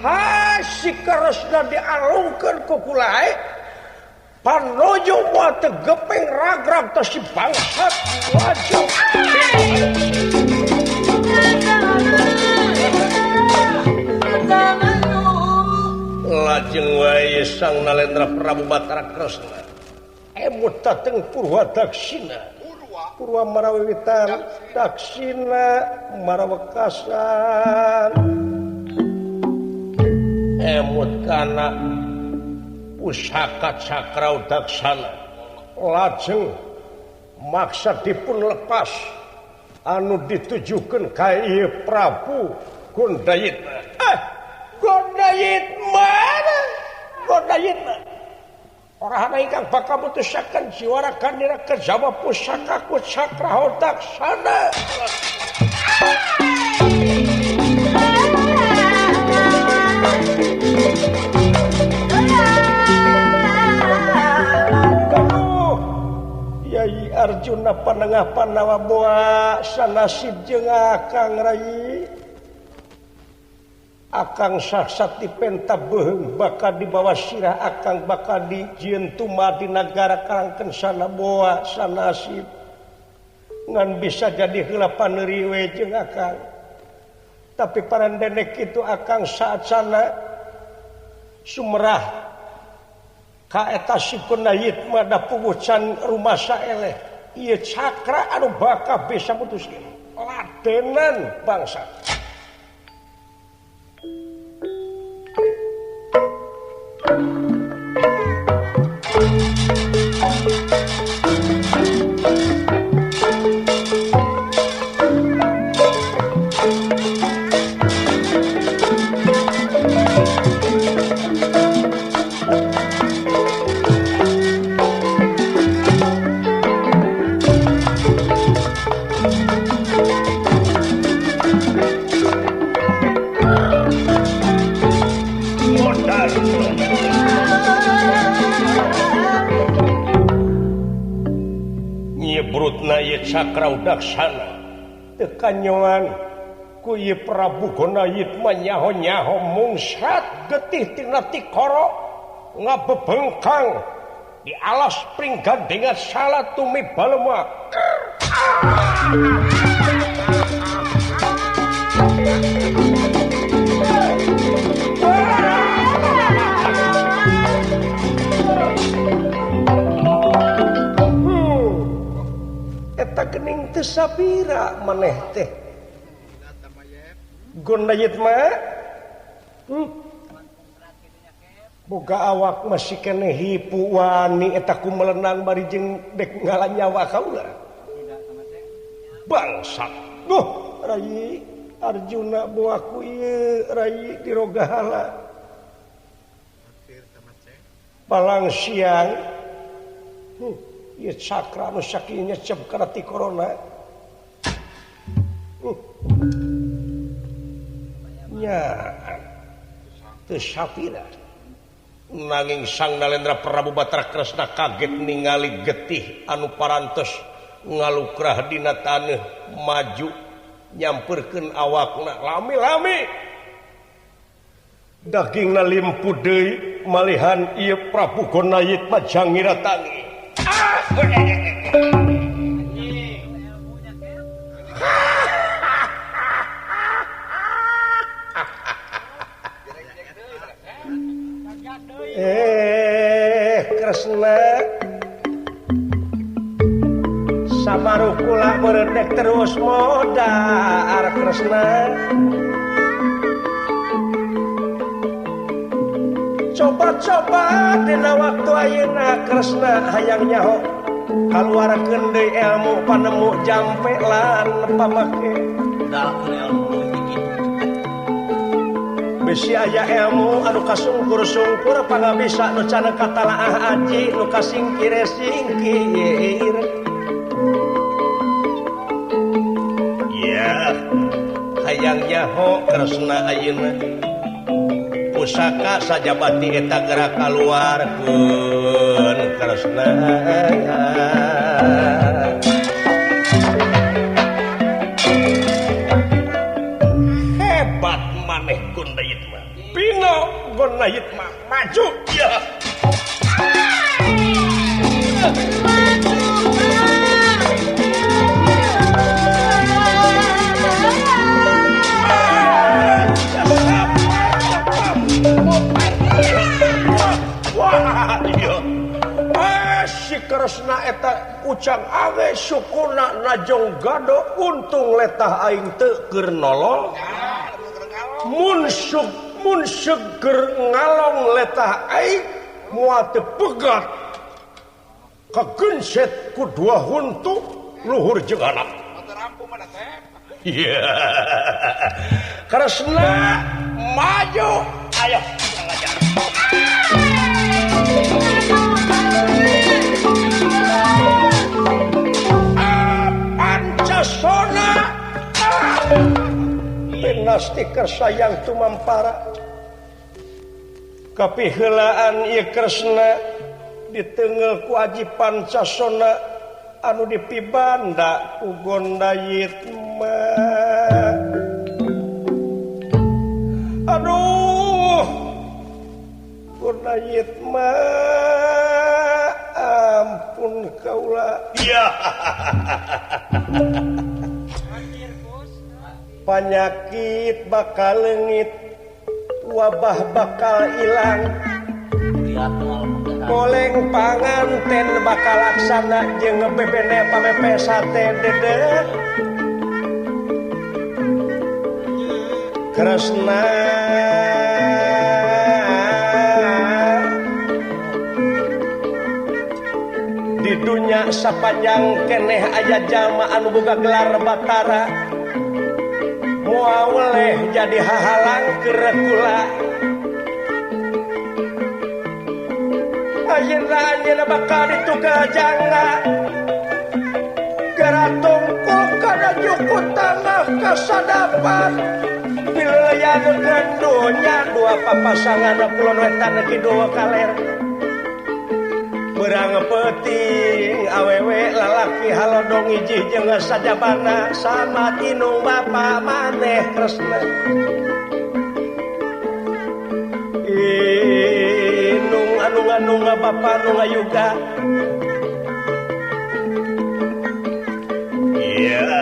ha si Kresna dialungkeun ku kulae panuju moal teu gepeng ragrag teh si bangsat wajib lajeng wae Sang Nalendra Prabu Batara Kresna emut dateng Purwadaksina Purwa Marawiwitan Daksina Marawekasan emut kana pusaka Cakrau Daksana lajeng maksa dipun lepas anu ditujukeun ka ieu Prabu Gondayitna Gondayitna orang ingkang bakal mutusaken jiwara kanira kejawa pusaka ku Cakrau Daksana Yai Arjuna panengah Pandawa boa sanasib jeung Akang Rai Akang saksat dipenta beung bakal dibawa sirah Akang bakal dijieun tumah di nagara Karangkeun sana boa sanasib ngan bisa jadi heula paneuri we jeung Akang tapi parandenek kitu Akang saat sana sumerah ka eta si Gondayitna da pugucan rumah saeleh ieu cakra anu bakal bisa mutuskeun ladenan bangsa nyebrutna ieu Cakrau Daksana teu kanyoan ku ieu Prabu Gondayitna nyaho-nyaho mungsat getih tina tikoro ngabebengkang di alas pringgandengan salatumi balema eta geuning teu sabira maneh teh Gondayitna boga awak masih keneh hipu wani eta kumelenang bari jeung dek ngalanyawa kaula bangsat Rai Arjuna boaku ieu Rai di Rogahala balang siang ieu cakra anu sakieu nyecep kana ti corona nya teu sapira nanging Sang Nalendra Prabu Batara Kresna kaget ningali getih anu parantos ngalukrah dina taneuh maju nyamperkeun awakna lami-lami dagingna limpu deui malihan ieu Prabu Gondayitna jangira tangi Kresna samarukula meredek terus modar Kresna coba-coba dina waktu ayeuna Kresna hayang nyaho kaluarkeun deui ilmu panemu jampe lan pamake bisi aya ilmu anu kasungkur-sungkur pangabisa nu cenah katalaah aji nu kasingkir-singkir ya hayang nyaho Kresna ayeuna pusaka sajabati eta gerak kaluarkeun Kresna hebat maneh Gonayit mah maju ya. Wah iya. Si Kresna eta ucang age sukuna najong gado untung letah aing teu keur nolong. Mun seger ngalong letah aing moal teu pegat kagenset ku dua huntu luhur jeung anak. Iya. Kresna maju ayo ngajar. Pancasona Pinasti Kersayang tumampara kapiheulaan ieu Kresna diteungel ku Aji Pancasona anu dipibanda ku Gondayit mah. Aduh Gondayit mah ampun kaula ya. Panyakit bakal leungit wabah bakal ilang goleng panganten bakal laksana jeung ngebebene pamepe sate dedek Kresna di dunya sapanjang keneh aya jalma anu boga gelar Batara moal weleh jadi hahalang kerekula ayeuna bakal ditugal jangga gara tungkul kana juku tanah kasadapan wilayah gendonya dua papasangan kulon wetan kidul kaler berang peting awewe lalaki halodong ijih jeung sajabana sama tinung bapa maneh Kresna inung anu bapa nu ngayuga iya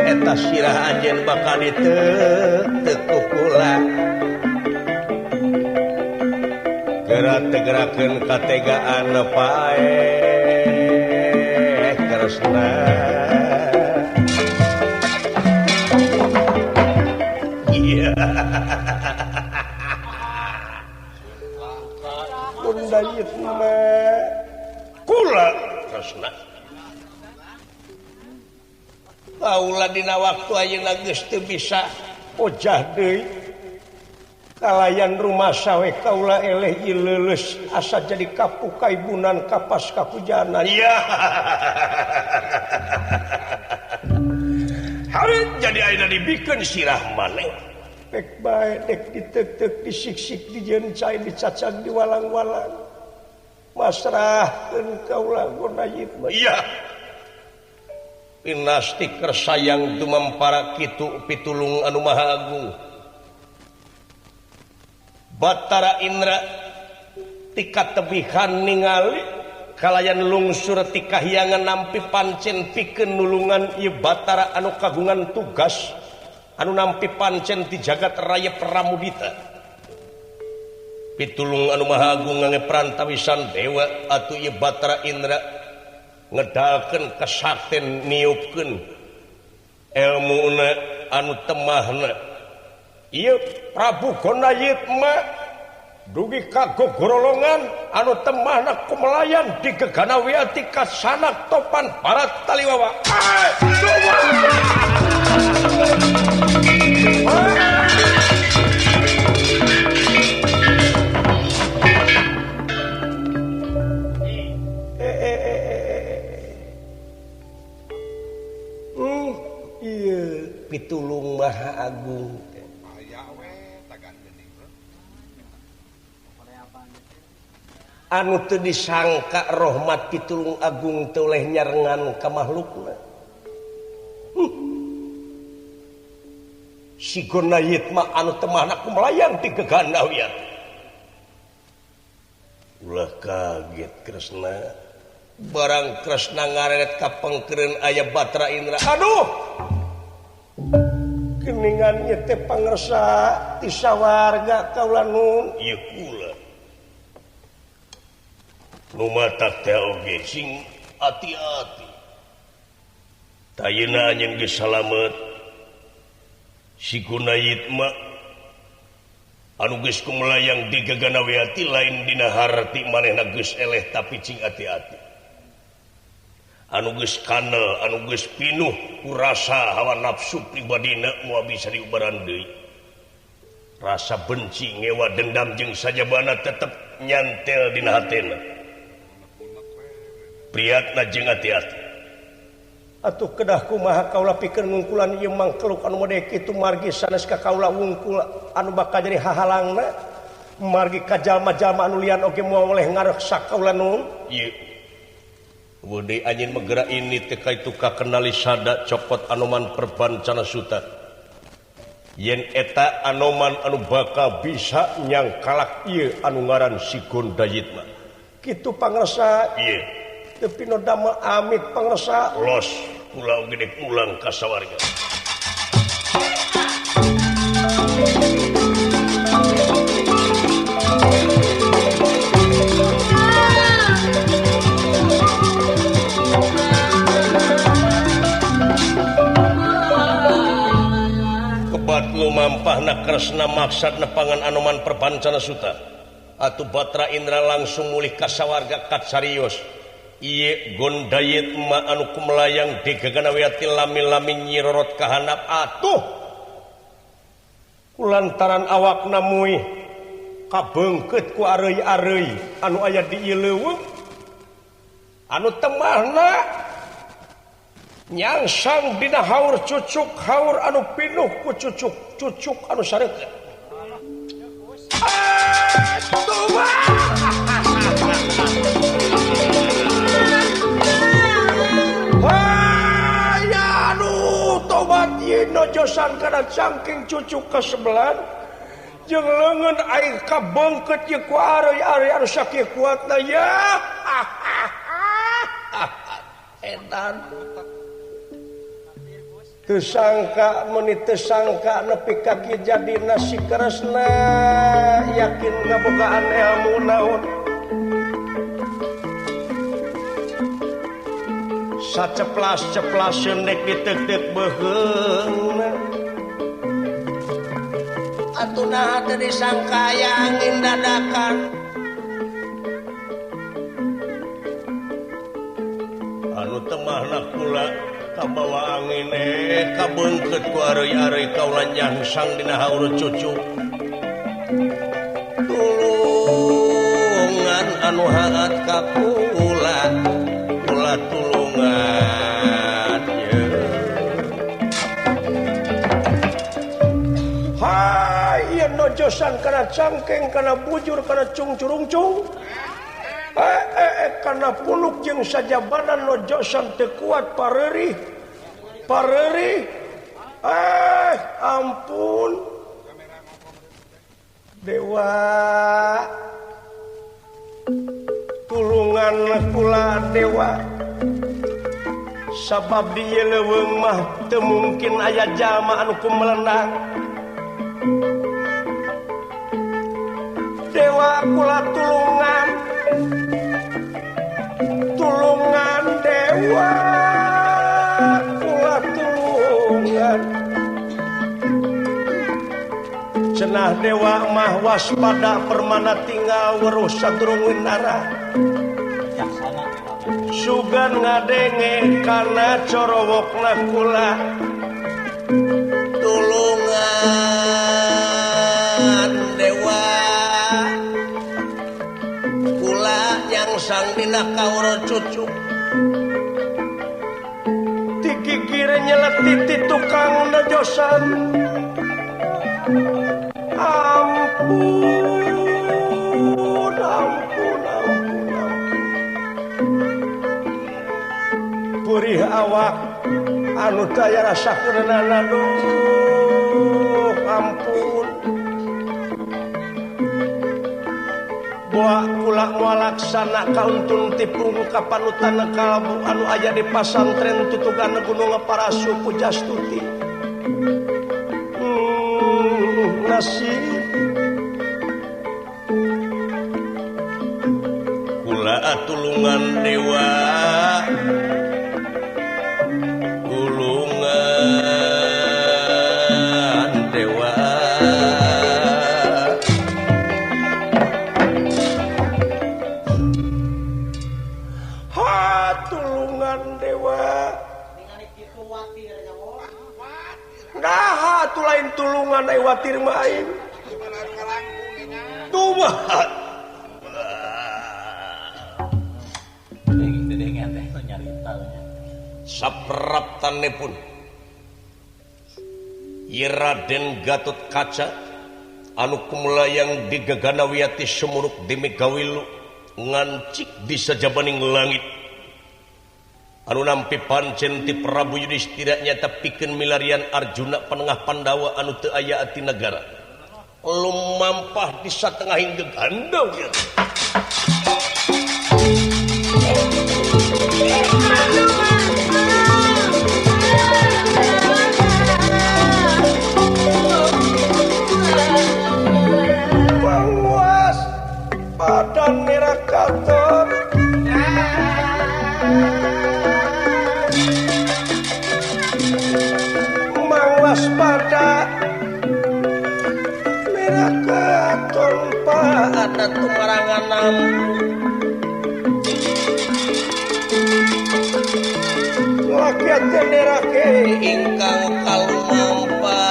eta sirah anjeun bakal diteu kula gerak-gerakeun kategaan pae Kresna iya Gondayit mah kula Kresna kaula dina waktu ayeuna geus teu bisa ojah deui kalayan rumah sawe kaula eleh ileuleus asa jadi kapu kaibunan kapas kapujanan ya. Hareut jadi ayeuna dibikeun sirah maneh pek bae dek diteuk-teuk disiksik dijencai dicacag diwalang-walang masrahkeun kaula Gondayit mah iya. Pinasti Kersayang tumampara kitu pitulung anu maha agung Batara Indra tika tebihan ningali kalayan lungsur ti kahyangan nampi pancen pikeun nulungan ieu Batara anu kagungan tugas anu nampi pancen ti jagat raya Pramudita pitulung anu maha agung ngange prantawisan dewa atuh ieu Batara Indra ngedalkeun kasakten niupkeun elmuna anu temahna ieu Prabu Gondayit mah dugi ka gogorolongan anu temahna kumelayan digegana wiati ka sanak topan parat taliwawa iya pitulung maha agung anu teu disangka rahmat pitulung agung teu leh nyarengan ka makhlukna si Gondayit mah anu teu mahna kumelayan ti gegana wiat kaget Kresna barang Kresna ngaret ka pengkeureun aya Batra Indra aduh geningan ieu teh pangersa ti sawarga kaula nun ieu kula nu matak teh oge sing ati-ati tayuna anjeun geus salamet si Gunayit mah anu geus kumelayang di Gaganawiati lain dina harti manehna geus eleh tapi cing ati-ati anu geus kanel anu geus pinuh ku rasa hawa nafsu pribadina moal bisa diubaran deui rasa benci ngewa dendam jeung sajabana tetep nyantel dina hatena priatna jeung ati-ati atuh kedah kumaha kaula pikeun ngungkulan ieu mangkeluk anu mode kitu margi sanes ka kaula wungkul anu bakal jadi hahalangna margi ka jalma-jalma anu lian oge moal oleh ngareksa kaula nun ieu wede anjeun megera ini teh kaitu ka kenali sada copot Anoman Perbancana Suta yen eta Anoman anu bakal bisa nyangkalak ieu anu ngaran si Gondayit mah kitu pangresa ieu tapi no damel amit pangresa los pulau gede pulang ka sawarga kebat lumampahna Kresna maksad nepangan Anoman Perbancana Suta atuh Batra Indra langsung mulih ka sawarga kat sarios ieu Gondayit mah anu kumelayang di Gaganawiati lami-lami nyirorot ka handap atuh kulantaran awakna muih kabeungkeut ku areuy-areuy anu aya di ieu leuweung anu temahna nyangsang dina haur cucuk haur anu pinuh ku cucuk anu sareukeut nojosan kana cangking cucuk ka sebelah jeung leungeun aing kabeungkeut ieu ku areuy-areuy anu sakieu kuatna ya edan teu sangka meuni teu sangka nepi ka kieu jadina si Kresna yakin ngabogaan ilmu naon saceplas-ceplas nek ditek-tek beuheung atuh naha teu disangka angin dadakan anu temahna kula kabawa angin kabeungkeut ku areuy-areuy kaula nyangsang dina haur cucuk tulungan anu haat ka kula tulungan hai ieu nojosan kana cangkeng kana bujur kana cungcurungcung kana puluk jeung sajabana nojosan teu kuat pareurih ampun dewa tulungan kula dewa sabab di ieu leuweung mah teu mungkin aya jalma anu kumelenang dewa kula tulungan dewa kula tulungan cenah dewa mah waspada permana tinggal weruh sadurung winara sugan ngadenge kana corowokna kula tulungan dewa kula nyangsang dina kauro cucuk digigir nyeleti ti tukang nojosan Purih awak anu daya rasa kerenana ampun kula laksana kauntun tipung ka panutan kalbu anu aya di pasantren tutugan Gunung Parasu Pujastuti. Nasib kula tulungan dewa lain tulungan watir main tuh sapraptanipun Raden Gatot Kaca anu kumulayang digagana wiyati sumuruk di Megawilu ngancik di sajabaning langit anu nampi pancen ti Prabu Yudhistira nyata pikeun milarian Arjuna penengah Pandawa anu teu aya ati negara lumampah di satengahing gegandau ya. Penguas badan merah katon waspada merah katon pada tumarangan lakiat tenderake ingkang kalumampa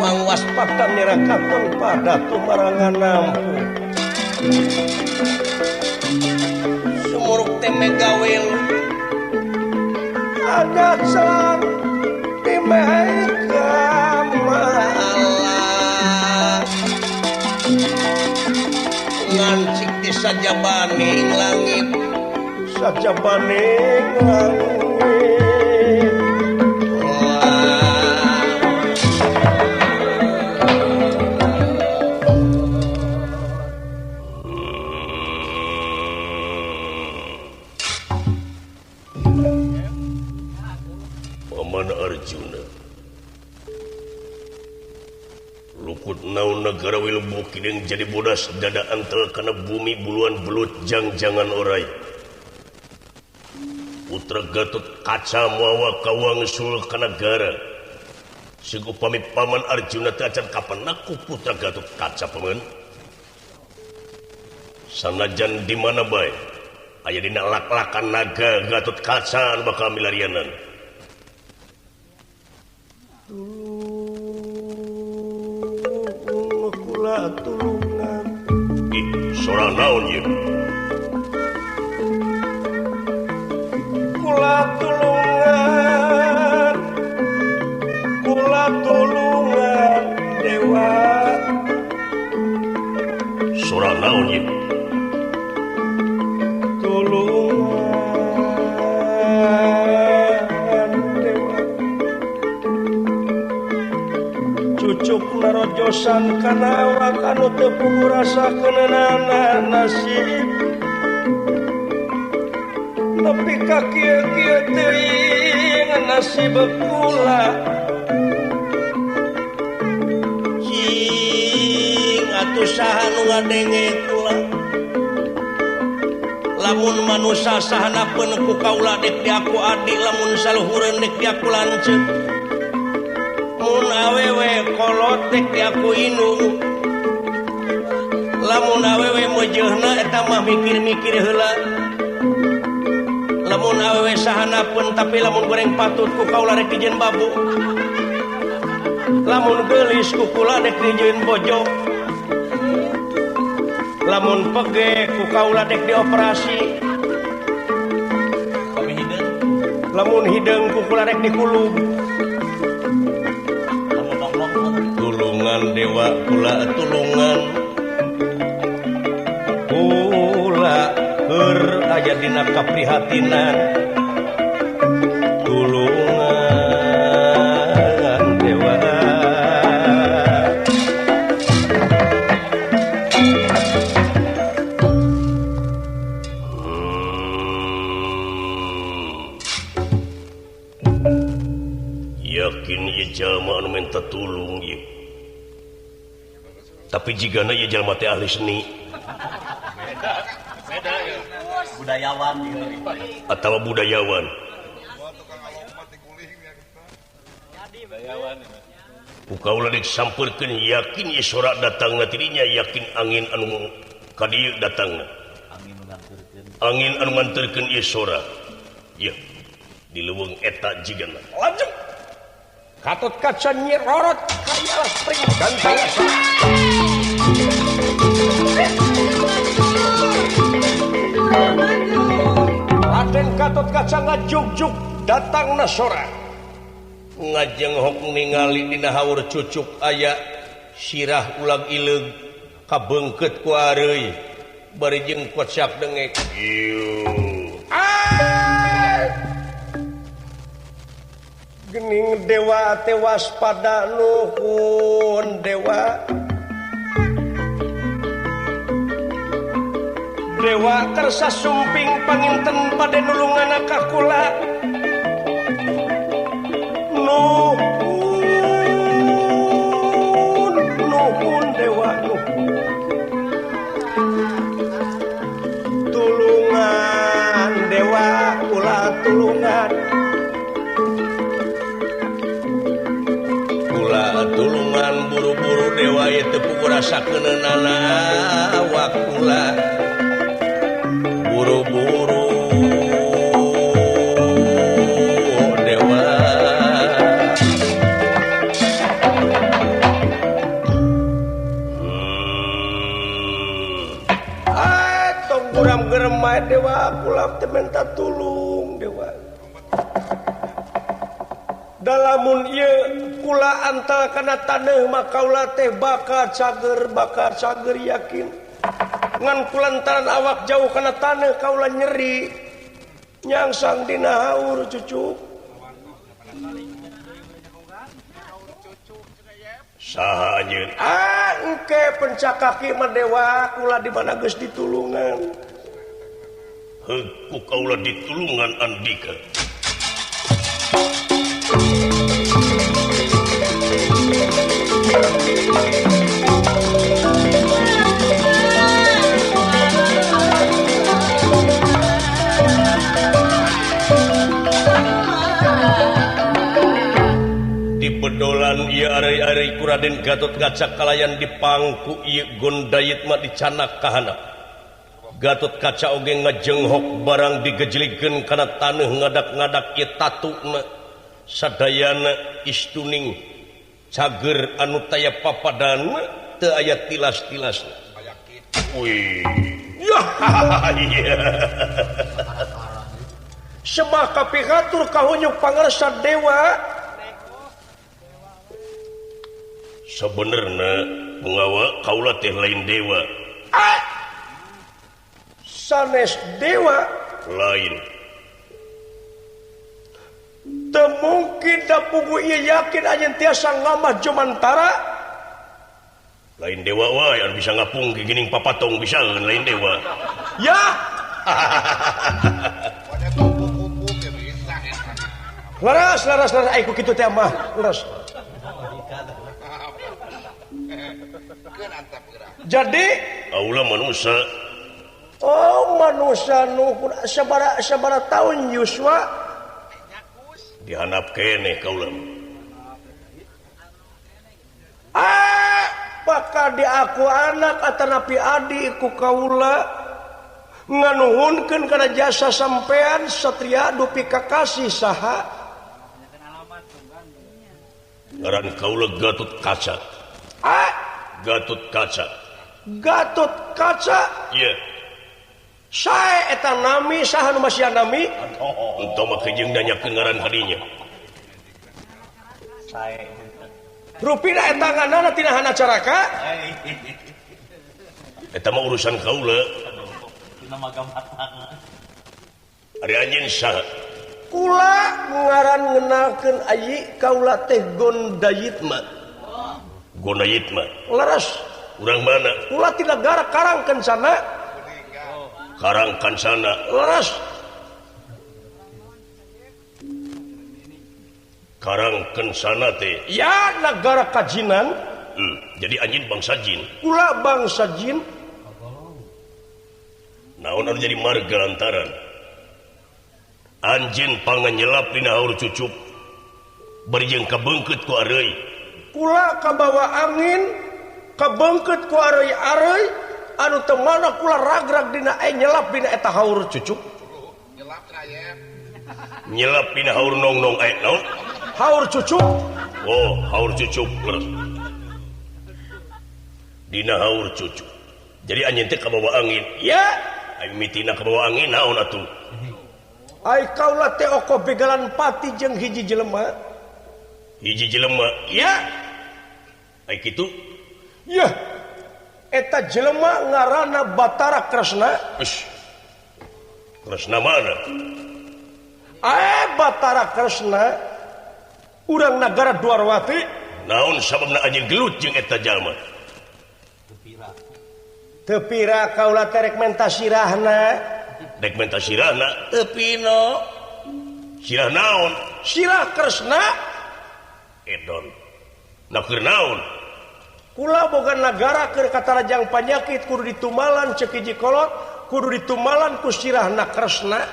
mang waspada merah katon pada tumarangan sumuruk temegawil agak sang di Malah ngancik di sajabaning langit Arjuna luput naun negara wilbu kideng jadi bodas dada antel kana bumi buluan belut jang-jangan orai putra Gatot Kaca mawa kawangsul ka nagara sigu pamit paman Arjuna teu acan kapan aku putra Gatot Kaca paman sanajan di mana bae aya dina lak-lakan naga Gatot Kaca bakal milarianan kula tulungan sorang naon ye kula tulungan dewa sorang naon ye narojosan kana awak anu teu rasakeunana nasib nepi ka kieu-kieu teuing nasib kula cing atuh saha nu ngadenge kula lamun manusia sahanapeun ku kaula dek di aku adi lamun saluhureun dek di aku lanceuk mun awewe kolot dek di aku indung lamun awewe meujeunna eta mah mikir-mikir heula lamun awewe sahanapeun tapi lamun goreng patut ku kaula rek dijieun babu lamun geulis ku kula dek dijieun bojo lamun pege ku kaula dek dioperasi lamun hideung ku kula rek dikulub tulungan dewa kula tulungan kula keur aya dina kaprihatinan tulungan dewa yakin ieu jalma anu minta tulung ieu. Tapi jigana ieu jalma teh ahli seni. Beda ya. Budayawan ieu. Atawa budayawan. Ukaula dek sampeurkeun yakin ieu sora datangna tidinya yakin angin anu ka dieu datangna. Angin anu nganterkeun ieu sora. Ieu di leuweung eta jigana. Lajeng Gatot Kaca nyerorot kaya spring ganteng. Raden Gatot Kaca ngajugjug datangna sora. Ngajenghok ningali dina haur cucuk aya sirah ulag ileug kabeungkeut ku areuy bari jeung kocak dengek. Gening dewa tewas pada nuhun dewa. Dewa kersa sumping panginten pada nulungan ka kula. Nuhun dewa nuhun. Tulungan dewa kula tulungan. Tulungan buru-buru dewa itu pukul rasakeunana awak kula buru-buru dewa. Tong guram geremai dewa kula teh minta tulung dewa. Dalamun ieu kula antal kana taneuh maka ulah teh bakar cager yakin ngan kulantaran awak jauh kana taneuh kaula nyeri nyangsang dina haur cucuk. Saha anjeun? Engke pencakaki mah dewa kula di mana geus ditulungan. Heuk ku kaula ditulungan Andika. Di bedolan ieu ari-ari ku Raden Gatot Kaca kalayan dipangku ieu Gondayit mah dicanak ka handap. Gatot Kaca oge ngajenghok barang digejlikeun kana taneuh ngadak-ngadak ieu tatuna sadayana istuning cager anu taya papadan teu aya tilas-tilasna. Wih. Ya. Semah kapihatur kahunyuk pangarsa dewa. Sebenarnya mengawa kaula teh lain dewa. Sanes dewa lain. Teu mungkin da pugu ieu yakin anjeun tiasa ngamah jomantara. Lain dewa wae anu bisa ngapung ke geuning papatong bisaeun lain dewa. Ya. Laras ai ku kitu teh mah. Laras. Jadi aula manusia. Oh manusia nuhun sabara tahun Yuswa dihanap keneh kaula. Bakal diaku anak atanapi adik ku kaula nganuhunkeun kana jasa sampean satria dupi kakasih saha. Ngaran kaula Gatot Kaca. Gatot Kaca. Gatot Kaca? Iya. Yeah. Sae eta nami saha nu masih nami? Entong mah kejeung danyakeun ngaran hadinya. Sae. Rupina eta nganana tina hana caraka? Eta mah urusan kaula. Tina magamatan. Ari anjeun saha? Kula ngaran ngeunalkeun ayi kaula teh Gondayit mah. Gondayit mah. Laras. Urang mana? Kula ti nagara Karangkencana. Karangkencana. Laras. karangkeun sana teh ya negara kajinan jadi anjeun bangsa jin ulah bangsa jin naon anu jadi marga lantaran anjeun panganyelap dina haur cucup bari jeung kabeungkeut ku areuy kula kabawa angin kabeungkeut ku areuy-areuy anu teu mana kula ragrag dina nyelap dina eta haur cucup nyelap dina haur nong-nong naon haur cucup oh haur cucup dina haur cucup jadi anjeun teh kabawa angin ya ai mitina kabawa angin naon atuh ai kaula teh oko begalan pati jeung hiji jelema ya ai kitu ya eta jelema ngaranna Batara Kresna Kresna mana Batara Kresna urang nagara Dwarwati naon sababna anjeun gelut jeung eta jalma teu pira kaula teh rek menta sirahna dek menta sirahna teu pino sirah naon sirah Kresna edon na keur naon kula boga nagara keur katarajang panyakit kudu ditumalan ceuk hiji kolot kudu ditumalan ku sirahna Kresna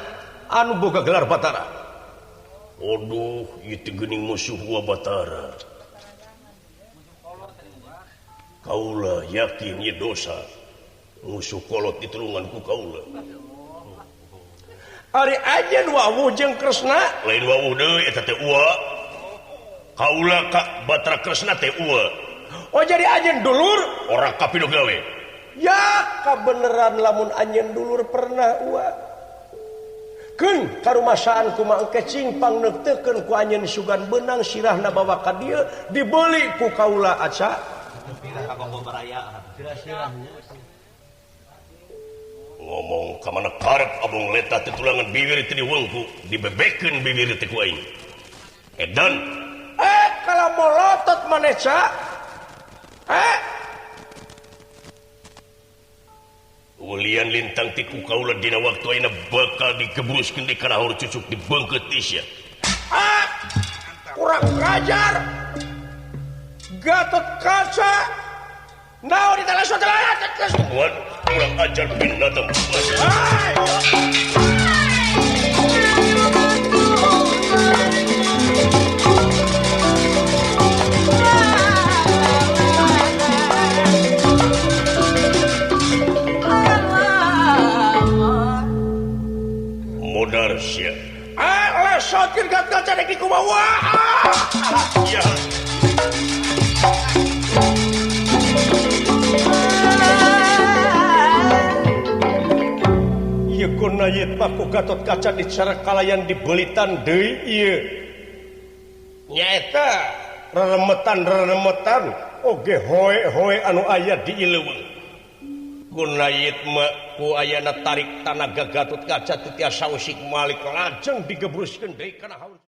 anu boga gelar Batara. Aduh, itu geuning musuh gua Batara. Kaula yakin ieu dosa. Musuh kolot ditulungan ku kaula. Ari ajeun wawuh jeung Kresna, lain wawuh deui eta teh ua. Kaula ka Batara Kresna teh ua. Oh jadi ajeun dulur, ora kapido gawe. Ya kabeneran lamun anjeun dulur pernah ua. Keun karumasaan kumaha engke cingpang neuteukeun ku anjeun sugan beunang sirahna bawa ka dieu dibeli ku kaula aca. Ngomong ka mana karep abong leta teh tulangan bibir teh diwengku dibebekeun bibir teh ku aing. Edan kalau molotot maneh ca. Ulian lintang tiku kaula dina waktu ayeuna bakal dikebruskeun di kana haur cucuk dibeungkeut isya. Kurang ngajar. Gatot Kaca. Naon ditala saudara teh. Kurang ajar binatang. Modar sia. Sotir Gatot Kaca dek di kumaha. Ya. Ieu kuna ieu paku Gatot Kaca dicara kalayan dibelitan deui ieu. Nyaeta reremetan oge hoe anu aya di ileuweung. Kuna ieu mah ku ayana tarik tanaga Gatot Kaca teu tiasa usik malik lajeng digebruskeun deui kana haur